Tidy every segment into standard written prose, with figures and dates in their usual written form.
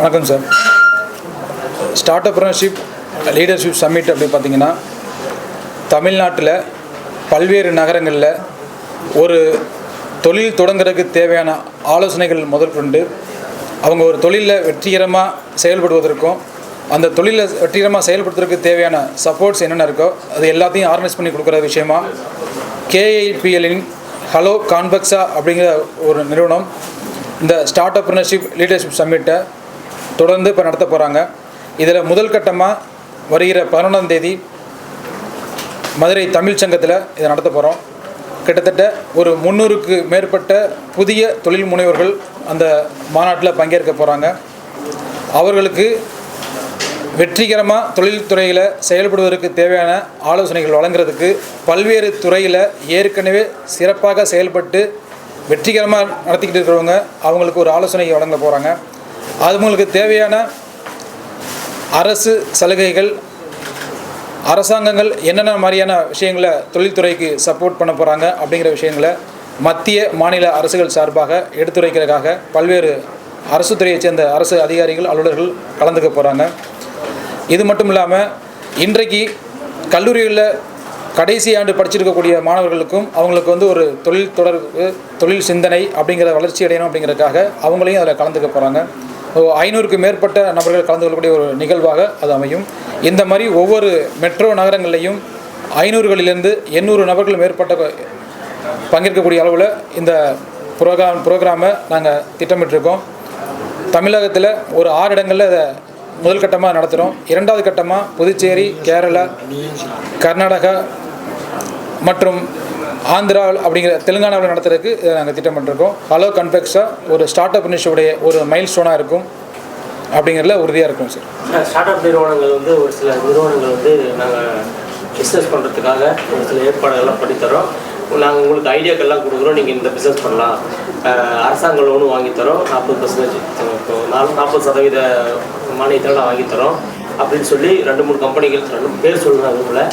வணக்கம் sir. ஸ்டார்டப்ரனர்ஷிப் leadership submit அப்படி பார்த்திங்கன்னா தமிழ்நாட்டில் பல்வேறு நகரங்களில் ஒரு தொழில் தொடங்குறதுக்கு தேவையான ஆலோசனைகள் முதற்கொண்டு அவங்க ஒரு தொழிலில் வெற்றிகரமாக செயல்படுவதற்கும் அந்த தொழிலை வெற்றிகரமாக செயல்படுத்துறதுக்கு தேவையான சப்போர்ட்ஸ் என்னென்ன இருக்கோ அது எல்லாத்தையும் ஆர்கனைஸ் பண்ணி கொடுக்குற விஷயமா KIPLன் ஹலோ கான்வெக்ஸா அப்படிங்கிற ஒரு நிறுவனம் இந்த ஸ்டார்டப்ரனர்ஷிப் லீடர்ஷிப் சம்மிட்டை தொடர்ந்து இப்போ நடத்த போகிறாங்க. இதில் முதல் கட்டமாக வருகிற 11ஆம் தேதி மதுரை தமிழ் சங்கத்தில் இதை நடத்த போகிறோம். கிட்டத்தட்ட ஒரு 300க்கு மேற்பட்ட புதிய தொழில் முனைவர்கள் அந்த மாநாட்டில் பங்கேற்க போகிறாங்க. அவர்களுக்கு வெற்றிகரமாக தொழில்துறையில் செயல்படுவதற்கு தேவையான ஆலோசனைகள் வழங்குறதுக்கு பல்வேறு துறையில் ஏற்கனவே சிறப்பாக செயல்பட்டு வெற்றிகரமாக நடத்திக்கிட்டு இருக்கிறவங்க அவங்களுக்கு ஒரு ஆலோசனை வழங்க போகிறாங்க. அவங்களுக்கு தேவையான அரசு சலுகைகள், அரசாங்கங்கள் என்னென்ன மாதிரியான விஷயங்களை தொழில்துறைக்கு சப்போர்ட் பண்ண போகிறாங்க அப்படிங்கிற விஷயங்களை மத்திய மாநில அரசுகள் சார்பாக எடுத்துரைக்கிறதுக்காக பல்வேறு அரசு துறையைச் சேர்ந்த அரசு அதிகாரிகள் அலுவலர்கள் கலந்துக்க போகிறாங்க. இது மட்டும் இல்லாமல் இன்றைக்கு கல்லூரிகளில் கடைசி ஆண்டு படிச்சிருக்கக்கூடிய மாணவர்களுக்கும் அவங்களுக்கு வந்து ஒரு தொழில் தொடர்பு, தொழில் சிந்தனை அப்படிங்கிற வளர்ச்சி அடையணும் அப்படிங்கிறதுக்காக அவங்களையும் அதில் கலந்துக்க போகிறாங்க. 500க்கு மேற்பட்ட நபர்கள் கலந்து கொள்ளக்கூடிய ஒரு நிகழ்வாக அது அமையும். இந்த மாதிரி ஒவ்வொரு மெட்ரோ நகரங்கள்லையும் 500களிலிருந்து 800 நபர்கள் மேற்பட்ட பங்கேற்கக்கூடிய அளவில் இந்த ப்ரோக்ராமை நாங்கள் திட்டமிட்டிருக்கோம். தமிழகத்தில் ஒரு 6 இடங்களில் இதை முதல் கட்டமாக நடத்துகிறோம். 2வது கட்டமாக புதுச்சேரி, கேரளா, கர்நாடகா மற்றும் ஆந்திரா அப்படிங்கிற தெலுங்கானாவில் நடத்துறதுக்கு இதை நாங்கள் திட்டமிட்டிருக்கோம். ஹலோ கான்வெக்ஸா ஒரு ஸ்டார்ட் அப் இனிஷியோடைய ஒரு மைல் ஸ்டோனாக இருக்கும் அப்படிங்கிறதுல உறுதியாக இருக்கும் சார். ஸ்டார்ட் அப் நிறுவனங்கள் வந்து ஒரு சில நிறுவனங்கள் வந்து நாங்கள் பிஸ்னஸ் பண்ணுறதுக்காக ஒரு சில ஏற்பாடுகள்லாம் பண்ணித்தரோம். நாங்கள் உங்களுக்கு ஐடியாக்கள்லாம் கொடுக்குறோம், நீங்கள் இந்த பிஸ்னஸ் பண்ணலாம், அரசாங்க லோனும் வாங்கித்தரோம், 40% 40% மானியத்தில் நான் வாங்கித்தரோம் அப்படின்னு சொல்லி 2-3 கம்பெனிகள், 2 பேர் சொல்லுறாங்க. அதுக்குள்ள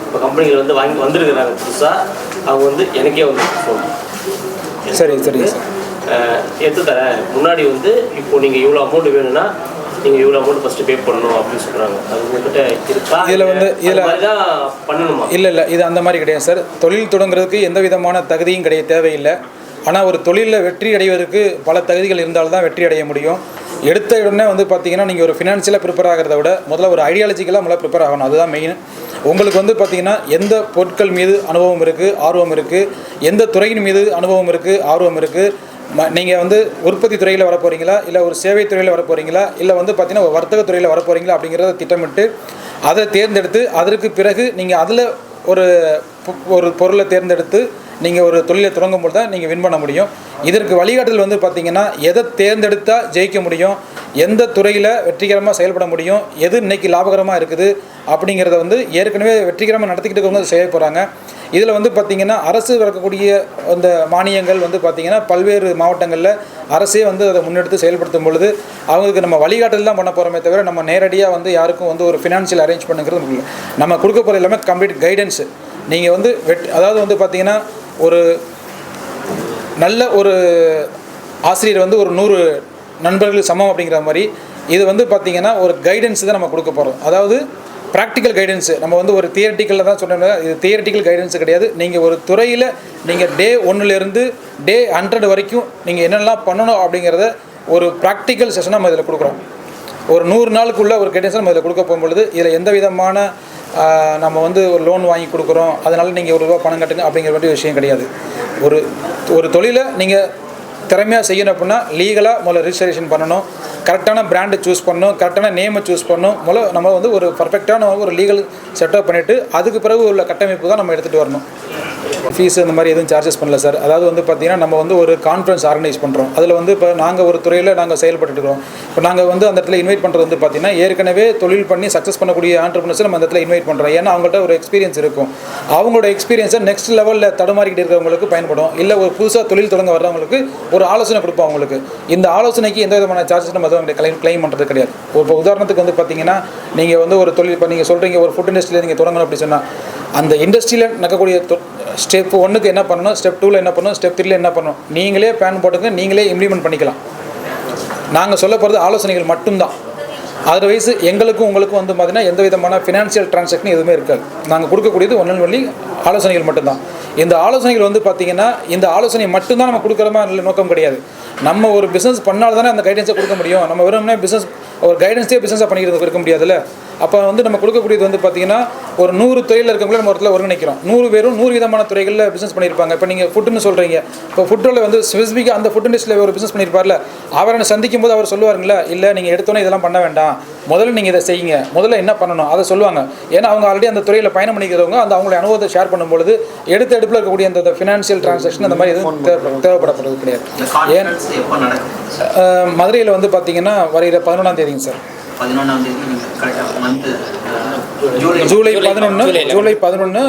இப்போ கம்பெனிகள் வந்து வந்துருக்குறாங்க புதுசாக. அவங்க வந்து எனக்கே வந்து சரி சரி எடுத்து தரேன், முன்னாடி வந்து இப்போ நீங்கள் இவ்வளோ அமௌண்ட் வேணும்னா நீங்கள் இவ்வளோ அமௌண்ட் ஃபஸ்ட்டு பே பண்ணணும் அப்படின்னு சொல்கிறாங்க. அது உங்கள்கிட்ட இருக்கா? இதில் தான் பண்ணணுமா? இல்லை, இது அந்த மாதிரி கிடையாது சார். தொழில் தொடங்குறதுக்கு எந்த விதமான தகுதியும் தேவையில்லை. ஆனால் ஒரு தொழிலில் வெற்றி அடைவதற்கு பல தகுதிகள் இருந்தால்தான் வெற்றி அடைய முடியும். எடுத்த உடனே வந்து பார்த்திங்கன்னா நீங்கள் ஒரு ஃபினான்ஷியலாக ப்ரிப்பேர் ஆகிறத விட முதல்ல ஒரு ஐடியாலஜிக்கலாக முதல்ல ப்ரிப்பேர் ஆகணும். அதுதான் மெயின். உங்களுக்கு வந்து பார்த்திங்கன்னா எந்த பொருட்கள் மீது அனுபவம் இருக்குது, ஆர்வம் இருக்குது, எந்த துறையின் மீது அனுபவம் இருக்குது, ஆர்வம் இருக்குது, நீங்கள் வந்து உற்பத்தி துறையில் வர போகிறீங்களா, இல்லை ஒரு சேவை துறையில் வர போகிறீங்களா, இல்லை வந்து பார்த்திங்கன்னா ஒரு வர்த்தக துறையில் வர போகிறீங்களா அப்படிங்கிறத திட்டமிட்டு அதை தேர்ந்தெடுத்து அதற்கு பிறகு நீங்கள் அதில் ஒரு பொருளை தேர்ந்தெடுத்து நீங்கள் ஒரு தொழிலை தொடங்கும்போது தான் நீங்கள் வின் பண்ண முடியும். இதற்கு வழிகாட்டுதல் வந்து பார்த்திங்கன்னா எதை தேர்ந்தெடுத்தால் ஜெயிக்க முடியும், எந்த துறையில் வெற்றிகரமாக செயல்பட முடியும், எது இன்றைக்கி லாபகரமாக இருக்குது அப்படிங்கிறத வந்து ஏற்கனவே வெற்றிகரமாக நடத்திக்கிட்டு இருக்கவங்க செய்ய போகிறாங்க. இதில் வந்து பார்த்திங்கன்னா அரசு வரக்கூடிய அந்த மானியங்கள் வந்து பார்த்திங்கன்னா பல்வேறு மாவட்டங்களில் அரசே வந்து அதை முன்னெடுத்து செயல்படுத்தும் பொழுது அவங்களுக்கு நம்ம வழிகாட்டல் தான் பண்ண போகிறோமே தவிர நம்ம நேரடியாக வந்து யாருக்கும் வந்து ஒரு ஃபினான்ஷியல் அரேஞ்ச் பண்ணுங்கிறது இல்லை. நம்ம கொடுக்க போகிற எல்லாமே கம்ப்ளீட் கைடன்ஸு. நீங்கள் வந்து அதாவது வந்து பார்த்திங்கன்னா ஒரு நல்ல ஒரு ஆசிரியர் வந்து ஒரு 100 நண்பர்கள் சமம் அப்படிங்கிற மாதிரி இது வந்து பார்த்திங்கன்னா ஒரு கைடன்ஸ் தான் நம்ம கொடுக்க போகிறோம். அதாவது ப்ராக்டிக்கல் கைடன்ஸு. நம்ம வந்து ஒரு தியரட்டிக்கலில் தான் சொன்னோம்னா இது தியரட்டிக்கல் கைடன்ஸு கிடையாது. நீங்கள் ஒரு துறையில் நீங்கள் டே 1லேருந்து டே 100 வரைக்கும் நீங்கள் என்னெல்லாம் பண்ணணும் அப்படிங்கிறத ஒரு ப்ராக்டிக்கல் செஷனாக நம்ம இதில் கொடுக்குறோம். ஒரு 100 நாளுக்குள்ளே ஒரு கைடன்ஸை நம்ம இதில் கொடுக்க போகும்பொழுது இதில் எந்த விதமான நம்ம வந்து ஒரு லோன் வாங்கி கொடுக்குறோம், அதனால் நீங்கள் ₹1 பணம் கட்டுங்க அப்படிங்கிற வேண்டிய விஷயம் கிடையாது. ஒரு தொழிலை நீங்கள் திறமையாக செய்யணும் அப்படின்னா லீகலாக முதல்ல ரிஜிஸ்ட்ரேஷன் பண்ணணும், கரெக்டான பிராண்டை சூஸ் பண்ணணும், கரெக்டான நேமை சூஸ் பண்ணணும். முதல்ல நம்ம வந்து ஒரு பர்ஃபெக்டான ஒரு லீகல் செட்டப் பண்ணிவிட்டு அதுக்கு பிறகு உள்ள கட்டமைப்பு தான் நம்ம எடுத்துகிட்டு வரணும். ஃபீஸ் அந்த மாதிரி எதுவும் சார்ஜஸ் பண்ணல சார். அதாவது வந்து பார்த்திங்கன்னா நம்ம வந்து ஒரு கான்ஃபரன்ஸ் ஆர்கனைஸ் பண்ணுறோம். அதில் வந்து இப்போ நாங்கள் ஒரு துறையில் நாங்கள் செயல்பட்டுருக்கோம். இப்போ நாங்கள் வந்து அந்த இடத்துல இன்வைட் பண்ணுறது வந்து பார்த்திங்கன்னா ஏற்கனவே தொழில் பண்ணி சக்ஸஸ் பண்ணக்கூடிய ஆண்டர்பிரினர்ஸை நம்ம அந்த இடத்துல இன்வைட் பண்ணுறோம். ஏன்னா அவங்கள்ட்ட ஒரு எக்ஸ்பீரியன்ஸ் இருக்கும். அவங்களோட எக்ஸ்பீரியன்ஸை நெக்ஸ்ட் லெவலில் தடுமாறிக்கிட்டு இருக்கிறவங்களுக்கு பயன்படும். இல்லை ஒரு புதுசாக தொழில் தொடங்க வர்றவங்களுக்கு ஒரு ஆலோசனை கொடுப்போம். அவங்களுக்கு இந்த ஆலோசனைக்கு எந்த விதமான சார்ஜஸ் நம்ம கிளைம் பண்ணுறது கிடையாது. இப்போ உதாரணத்துக்கு வந்து பார்த்திங்கன்னா நீங்கள் வந்து ஒரு தொழில் இப்போ நீங்கள் சொல்கிறீங்க ஒரு ஃபுட் இண்டஸ்ட்ரியில் நீங்கள் தொடங்கணும் அப்படி சொன்னால் அந்த இண்டஸ்ட்ரியில் நடக்கக்கூடிய ஸ்டெப் 1க்கு என்ன பண்ணணும், ஸ்டெப் 2ல் என்ன பண்ணணும், ஸ்டெப் 3ல் என்ன பண்ணணும், நீங்களே பிளான் போட்டுங்க, நீங்களே இம்ப்ளிமெண்ட் பண்ணிக்கலாம். நாங்கள் சொல்ல போகிறது ஆலோசனைகள் மட்டும்தான். அதர்வைஸ் எங்களுக்கும் உங்களுக்கும் வந்து பார்த்தீங்கன்னா எந்த விதமான ஃபினான்ஷியல் டிரான்சாக்ஷன் எதுவுமே இருக்காது. நாங்கள் கொடுக்கக்கூடியது ஒன்லி ஆலோசனைகள் மட்டும்தான். இந்த ஆலோசனைகள் வந்து பார்த்திங்கன்னா இந்த ஆலோசனை மட்டும்தான் நம்ம கொடுக்குற மாதிரி நோக்கம் கிடையாது. நம்ம ஒரு பிஸ்னஸ் பண்ணால் தானே அந்த கைடன்ஸை கொடுக்க முடியும். நம்ம வெறும்னே பிஸ்னஸ் ஒரு கைடன்ஸே பிஸ்னஸாக பண்ணிக்கிறது இருக்க முடியாதுல்ல. அப்போ வந்து நம்ம கொடுக்கக்கூடியது வந்து பார்த்திங்கன்னா ஒரு 100 துறையில் இருக்கவங்களே நம்ம இடத்துல ஒருங்கிணைக்கிறோம். 100 பேரும் 100 விதமான துறைகளில் பிஸ்னஸ் பண்ணியிருப்பாங்க. இப்போ நீங்கள் ஃபுட்டுன்னு சொல்கிறீங்க, இப்போ ஃபுட்டில் வந்து ஸ்பெசிஃபிக்காக அந்த ஃபுட் இண்டஸ்ட்ரியில் ஒரு பிஸ்னஸ் பண்ணியிருப்பார்ல, அவரை சந்திக்கும் போது அவர் சொல்லுவாருங்களா, இல்லை நீங்கள் எடுத்தோன்னே இதெல்லாம் பண்ண வேண்டாம், முதல்ல நீங்கள் இதை செய்யுங்க, முதல்ல என்ன பண்ணணும் அதை சொல்லுவாங்க. ஏன்னா அவங்க ஆல்ரெடி அந்த துறையில் பயணம் பண்ணிக்கிறவங்க அந்த அவங்களுடைய அனுபவத்தை ஷேர் பண்ணும்பொழுது எடுத்த எடுப்பில் இருக்கக்கூடிய அந்த ஃபினான்ஷியல் டிரான்சாக்ஷன் அந்த மாதிரி எதுவும் தேவைப்படப்படுறது கிடையாது. ஏன் மதுரையில் வந்து பார்த்தீங்கன்னா வருகிற 11ஆம் தேதிங்க சார். 11ஆம் தேதி ஜூலை 11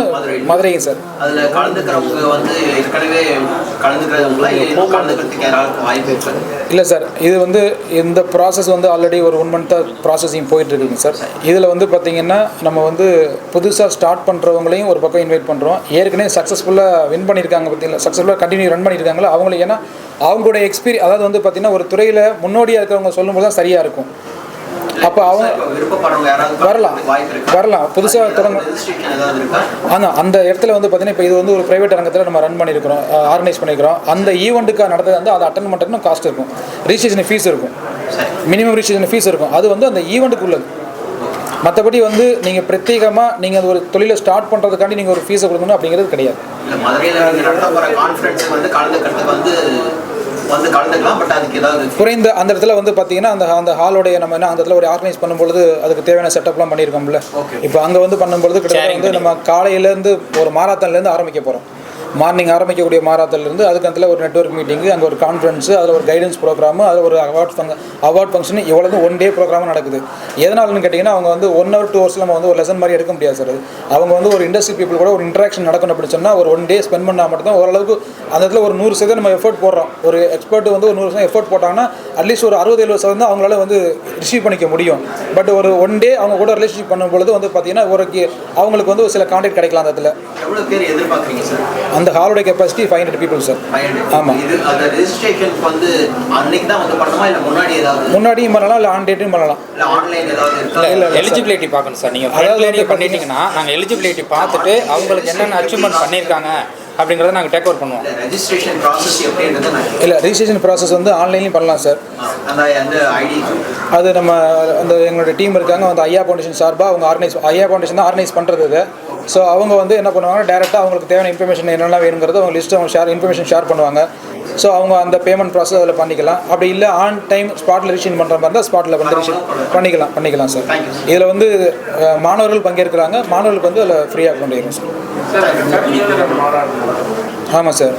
மதுரைங்க சார். அதில் கலந்துக்கிறவங்க வந்து ஏற்கனவே கலந்துக்கிறவங்களா கலந்துக்கிறதுக்கு யாராவது வாய்ப்பு இருக்காது? இல்லை சார், இது வந்து இந்த ப்ராசஸ் வந்து ஆல்ரெடி ஒரு 1 மந்த்தாக ப்ராசஸிங் போயிட்டுருக்குங்க சார். இதில் வந்து பார்த்திங்கன்னா நம்ம வந்து புதுசாக ஸ்டார்ட் பண்ணுறவங்களையும் ஒரு பக்கம் இன்வைட் பண்ணுறோம். ஏற்கனவே சக்ஸஸ்ஃபுல்லாக வின் பண்ணியிருக்காங்க பார்த்தீங்களா, சக்ஸஸ்ஃபுல்லாக கண்டினியூ ரன் பண்ணியிருக்காங்களா அவங்களுக்கு. ஏன்னா அவங்களுடைய அதாவது வந்து பார்த்திங்கன்னா ஒரு துறையில் முன்னோடியாக இருக்கிறவங்க சொல்லும்போது தான் சரியாக இருக்கும். அப்போ அவங்க வரலாம் புதுசாக தொடங்க. ஆனால் அந்த இடத்துல வந்து பார்த்தீங்கன்னா இப்போ இது வந்து ஒரு ப்ரைவேட் அரங்கத்தில் நம்ம ரன் பண்ணியிருக்கிறோம், ஆர்கனைஸ் பண்ணியிருக்கிறோம். அந்த ஈவெண்ட்டுக்காக நடந்தது வந்து அதை அட்டன் பண்ணுறதுன்னு காஸ்ட் இருக்கும், ரிஜிஸ்ட்ரேஷன் ஃபீஸ் இருக்கும், மினிமம் ரிஜிஸ்ட்ரேஷன் ஃபீஸ் இருக்கும். அது வந்து அந்த ஈவெண்ட்டுக்கு உள்ளது. மற்றபடி வந்து நீங்கள் பிரத்யேகமாக நீங்கள் அது ஒரு தொழிலை ஸ்டார்ட் பண்ணுறதுக்காண்டி நீங்கள் ஒரு ஃபீஸை கொடுக்கணும் அப்படிங்கிறது கிடையாது. குறைந்த அந்த இடத்துல வந்து பார்த்தீங்கன்னா அந்த ஹாலோடைய நம்ம என்ன அந்த இடத்துல ஒரு ஆர்கனைஸ் பண்ணும்பொழுது அதுக்கு தேவையான செட்டப்லாம் பண்ணியிருக்கோம்ல. இப்போ அங்கே வந்து பண்ணும்பொழுது கிட்டத்தட்ட வந்து நம்ம காலையிலேருந்து ஒரு மாராத்தான்லேருந்து ஆரம்பிக்க போகிறோம். மார்னிங் ஆரம்பிக்கக்கூடிய மாராத்திலிருந்து அதுக்கு அதில் ஒரு நெட்வொர்க் மீட்டிங்கு, அங்கே ஒரு கான்ஃபரன்ஸு, அதில் ஒரு கைடன்ஸ் ப்ரோக்ராமு, அதில் ஒரு அவார்ட் ஃபங்க்ஷன், இவ்வளோ 1 டே ப்ரோக்ராமும் நடக்குது. எதனாலன்னு கேட்டிங்கன்னா அவங்க வந்து 1 hour 2 hours நம்ம வந்து ஒரு லெசன் மாதிரி எடுக்க முடியாது சார். அவங்க வந்து ஒரு இண்டஸ்ட்ரி பீப்புள் கூட ஒரு இன்ட்ராக்ஷன் நடக்கணும் அப்படின்னு சொன்னால் ஒரு 1 day ஸ்பெண்ட் பண்ணால் மட்டும்தான் ஓரளவுக்கு அந்த இடத்துல ஒரு 100% நம்ம எஃபோர்ட் போடுறோம். ஒரு எக்ஸ்பர்ட் வந்து ஒரு 100% எஃபோர்ட் போட்டாங்கன்னா அட்லீஸ்ட் ஒரு 60-70% அவங்களால வந்து ரிசீவ் பண்ணிக்க முடியும். பட் ஒரு 1 day அவங்க கூட ரிலேஷன்ஷிப் பண்ணும்பொழுது வந்து பார்த்தீங்கன்னா அவங்களுக்கு வந்து ஒரு சில கான்டாக்ட் கிடைக்கலாம். அந்த இடத்துல அந்த ஹாலோட கெப்பாசிட்டி 500 people சார். ஆமாம், முன்னாடியும் பண்ணலாம், இல்லை ஆன் டேட்டும் பண்ணலாம். இல்லை எலிஜிபிலிட்டி பார்க்கணும் சார். நீங்கள் அதாவது பண்ணிட்டீங்கன்னா நாங்கள் எலிஜிபிலிட்டி பார்த்துட்டு அவங்களுக்கு என்னென்ன அச்சீவ்மெண்ட் பண்ணியிருக்காங்க அப்படிங்கிறத நாங்கள் டேக் ஓவர் பண்ணுவோம். ரெஜிஸ்ட்ரேஷன் ப்ராசஸ் எப்படின்றது இல்லை ரெஜிஸ்ட்ரேஷன் ப்ராசஸ் வந்து ஆன்லைன்லையும் பண்ணலாம் சார். அது நம்ம அந்த எங்களோட டீம் இருக்காங்க அந்த ஐயா ஃபவுண்டேஷன் சார்பாக அவங்க ஐயா ஃபவுண்டேஷன் தான் ஆர்கனைஸ் பண்ணுறது இது. ஸோ அவங்க வந்து என்ன பண்ணுவாங்க, டேரெக்டாக அவங்களுக்கு தேவையான இன்ஃபர்மேஷன் என்னெல்லாம் வேணுங்கிறது அவங்க லிஸ்ட்டு அவங்க இன்ஃபர்மேஷன் ஷேர் பண்ணுவாங்க. ஸோ அவங்க அந்த பேமெண்ட் ப்ராசஸ் அதில் பண்ணிக்கலாம். அப்படி இல்லை ஆன் டைம் ஸ்பாட்டில் ரிஜிஸ்ட்ரேஷன் பண்ணுற மாதிரி இருந்தால் ஸ்பாட்டில் வந்து ரிஜிஸ்ட்ரேஷன் பண்ணிக்கலாம் சார். இதில் வந்து மாணவர்கள் பங்கேற்கிறாங்க, மாணவர்களுக்கு வந்து அதில் ஃப்ரீயாக பண்ணிடுறோம் சார். ஆமாம் சார்.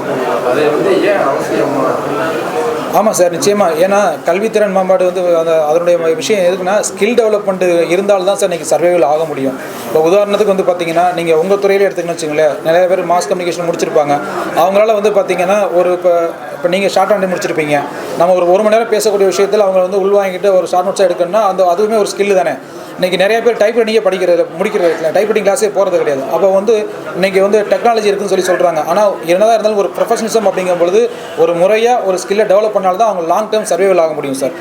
ஆமாம் சார், நிச்சயமாக. ஏன்னா கல்வித்திறன் மேம்பாடு வந்து அதனுடைய விஷயம் எதுக்குன்னா ஸ்கில் டெவலப்மெண்ட்டு இருந்தால்தான் சார் இன்றைக்கி சர்வைவல் ஆக முடியும். இப்போ உதாரணத்துக்கு வந்து பார்த்தீங்கன்னா நீங்கள் உங்கள் துறையில் எடுத்துக்கணும்னு வச்சுங்களேன், நிறைய பேர் மாஸ் கம்யூனிகேஷன் முடிச்சிருப்பாங்க. அவங்களால வந்து பார்த்தீங்கன்னா இப்போ நீங்கள் ஷார்ட் ஹேண்ட் முடிச்சிருப்பீங்க, நம்ம ஒரு 1 மணி நேரம் பேசக்கூடிய விஷயத்தில் அவங்க வந்து உள்வாங்கிட்டு ஒரு ஷார்ட் நோட்ஸாக எடுக்கணும்னா அதுவுமே ஒரு ஸ்கில் தானே. இன்றைக்கி நிறைய பேர் டைப் ரைட்டிங்கே முடிக்கிறது இல்லை, டைப் ரைட்டிங் கிளாஸே போகிறது கிடையாது. அப்போ வந்து இன்றைக்கி வந்து டெக்னாலஜி இருக்குன்னு சொல்கிறாங்க. ஆனால் என்னதான் இருந்தாலும் ஒரு ப்ரொஃபஷனலிசம் அப்படிங்கும்பொழுது ஒரு முறையாக ஒரு ஸ்கில்லை டெவலப் பண்ணால்தான் அவங்க லாங் டேர்ம் சர்வைவல் ஆக முடியும் சார்.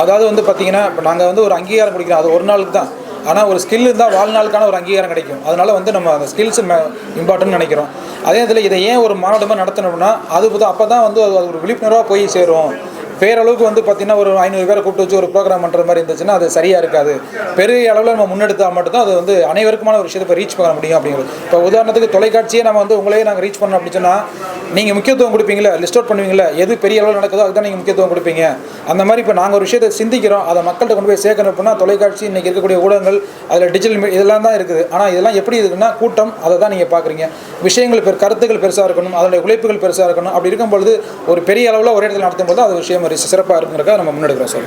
அதாவது வந்து பார்த்திங்கன்னா இப்போ நாங்கள் வந்து ஒரு அங்கீகாரம் கொடுக்கிறோம், அது ஒரு நாளுக்கு தான். ஆனால் ஒரு ஸ்கில் இருந்தால் வாழ்நாளுக்கான ஒரு அங்கீகாரம் கிடைக்கும். அதனால் வந்து நம்ம அந்த ஸ்கில்ஸ் இம்பார்ட்டன்ட்னு நினைக்கிறோம். அதே நேரத்தில் இதை ஏன் ஒரு மாநாடு மாதிரி நடத்தணும்னா அப்போ தான் வந்து அது ஒரு விழிப்புணர்வாக போய் சேரும். பேரளவுக்கு வந்து பார்த்திங்கன்னா ஒரு 500 பேரை கூப்பிட்டு வச்சு ஒரு ப்ரோக்ராம் பண்ணுற மாதிரி இருந்துச்சுன்னா அது சரியாக இருக்காது. பெரிய அளவில் நம்ம முன்னெடுத்தால் மட்டும்தான் அது வந்து அனைவருக்குமான ஒரு விஷயத்தை ரீச் பண்ண முடியும் அப்படிங்கிறது. இப்போ உதாரணத்துக்கு தொலைக்காட்சியே நம்ம வந்து உங்களையே நாங்கள் ரீச் பண்ணோம் அப்படின்னு சொன்னால் நீங்கள் முக்கியத்துவம் கொடுப்பீங்களா, லிஸ்ட் அவுட் பண்ணுவீங்களா, எது பெரிய அளவில் நடக்குதோ அதுதான் நீங்கள் முக்கியத்துவம் கொடுப்பீங்க. அந்த மாதிரி இப்போ நாங்கள் ஒரு விஷயத்தை சிந்திக்கிறோம், அதை மக்கள்கிட்ட கொண்டு போய் சேர்க்கணும் அப்படின்னா தொலைக்காட்சி இன்றைக்கி இருக்கக்கூடிய ஊடகங்கள் அதில் டிஜிட்டல் இதெல்லாம் தான் இருக்குது. ஆனால் இதெல்லாம் எப்படி இருக்குன்னா கூட்டம் அதை தான் நீங்கள் பார்க்குறீங்க. விஷயங்கள் கருத்துக்கள் பெருசாக இருக்கணும், அதனுடைய உழைப்புகள் பெருசாக இருக்கணும். அப்படி இருக்கும்பொழுது ஒரு பெரிய அளவில் ஒரு இடத்துல நடத்தும் போது அது விஷயம் சிறப்பாக இருக்குங்கிறக்காக நம்ம முன்னெடுக்கிறோம் சார்.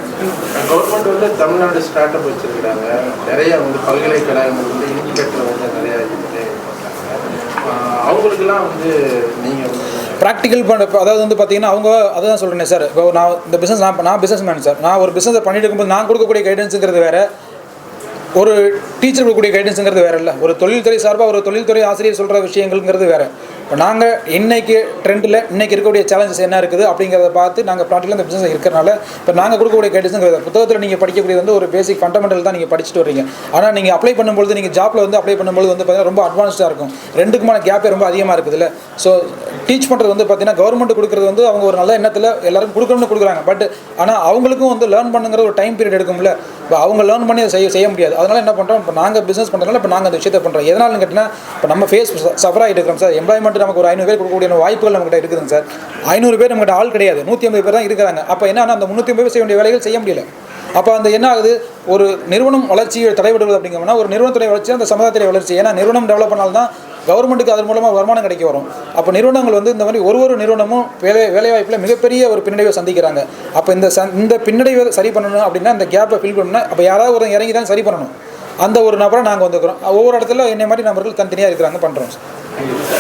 கவர்மெண்ட் வந்து தமிழ்நாடு ஸ்டார்ட் அப் வச்சுருக்கிறாங்க, நிறைய வந்து பல்கலைக்கழகங்கள் வந்து இண்டிகேட்டர் வந்து நிறையா அவங்களுக்குலாம் வந்து நீங்கள் ப்ராக்டிக்கல் அதாவது வந்து பார்த்தீங்கன்னா அவங்க அதை தான் சொல்கிறேன் சார். இப்போ நான் இந்த பிஸ்னஸ் நான் பிஸ்னஸ் மேன் சார். நான் ஒரு பிஸ்னஸை பண்ணிட்டு இருக்கும்போது நான் கொடுக்கக்கூடிய கைடன்ஸுங்கிறது வேறு, ஒரு டீச்சர் கொடுக்கக்கூடிய கைடன்ஸுங்கிறது வேறு இல்லை, ஒரு தொழில்துறை சார்பாக ஒரு தொழில்துறை ஆசிரியர் சொல்கிற விஷயங்கள்ங்கிறது வேறு. இப்போ நாங்கள் இன்றைக்கி ட்ரெண்டில் இன்றைக்கி இருக்கக்கூடிய சேலஞ்சஸ் என்ன இருக்குது அப்படிங்கிறத பார்த்து நாங்கள் ப்ராக்டிக்கலாக இந்த பிஸ்னஸ் இருக்கிறனால இப்போ நாங்கள் கொடுக்கக்கூடிய கைடன்ஸுங்கிறது புத்தகத்தில் நீங்கள் படிக்கக்கூடியது வந்து ஒரு பேசிக் ஃபண்டமெண்டல் தான் நீங்கள் படிச்சுட்டு வரீங்க. ஆனால் நீங்கள் அப்ளை பண்ணும்போது நீங்கள் ஜாப்பில் வந்து அப்ளை பண்ணும்போது வந்து பார்த்தீங்கன்னா ரொம்ப அட்வான்ஸ்டாக இருக்கும், ரெண்டுக்குமான கேப்பே ரொம்ப அதிகமாக இருக்குதுல்ல. ஸோ டீச் பண்ணுறது வந்து பார்த்தீங்கன்னா கவர்மெண்ட் கொடுக்குறது வந்து அவங்க ஒரு நல்ல எண்ணத்தில் எல்லாருக்கும் கொடுக்கணும்னு கொடுக்குறாங்க. பட் ஆனால் அவங்களுக்கும் வந்து லேர்ன் பண்ணுங்கிற ஒரு டைம் பீரியட் எடுக்கும்ல. இப்போ அவங்க லேர்ன் பண்ணி அதை செய்ய முடியாது. அதனால் என்ன பண்ணுறோம், இப்போ நாங்கள் பிஸ்னஸ் பண்ணுறதுனால இப்போ நாங்கள் அந்த விஷயத்தை பண்ணுறோம். எதனாலும் கேட்டிங்கன்னா இப்போ நம்ம ஃபேஸ் சஃபர் ஆகிட்டு இருக்கிறோம் சார். எம்ப்ளாய்மெண்ட் நமக்கு ஒரு 500 பேர் கொடுக்கக்கூடிய வாய்ப்புகள் நம்மகிட்ட இருக்குதுங்க சார். 500 பேர் நம்மகிட்ட ஆள் கிடையாது, 150 பேர் தான் இருக்கிறாங்க. அப்போ என்னன்னா அந்த 350 பேர் செய்ய வேண்டிய வேலைகள் செய்ய முடியல. அப்போ அந்த என்ன ஆகுது, ஒரு நிறுவனம் வளர்ச்சியை தடைபடுவது அப்படிங்கன்னா ஒரு நிறுவனத்துடைய வளர்ச்சி அந்த சமுதாயத்துடைய வளர்ச்சி. ஏன்னா நிறுவனம் டெவலப் பண்ணால்தான் கவர்மெண்ட்டுக்கு அதன் மூலமாக வருமானம் கிடைக்க வரும். அப்போ நிறுவனங்கள் வந்து இந்த மாதிரி ஒரு நிறுவனமும் வேலைவாய்ப்பில் மிகப்பெரிய ஒரு பின்னடைவை சந்திக்கிறாங்க. அப்போ இந்த பின்னடைவை சரி பண்ணணும் அப்படின்னா இந்த கேப்பை ஃபில் பண்ணணும். அப்போ யாராவது ஒரு இறங்கி தான் சரி பண்ணணும். அந்த ஒரு நபரை நாங்கள் வந்துக்கிறோம். ஒவ்வொரு இடத்துல என்னை மாதிரி நபர்கள் தனித்தனியாக இருக்கிறாங்க, பண்ணுறோம் சார்.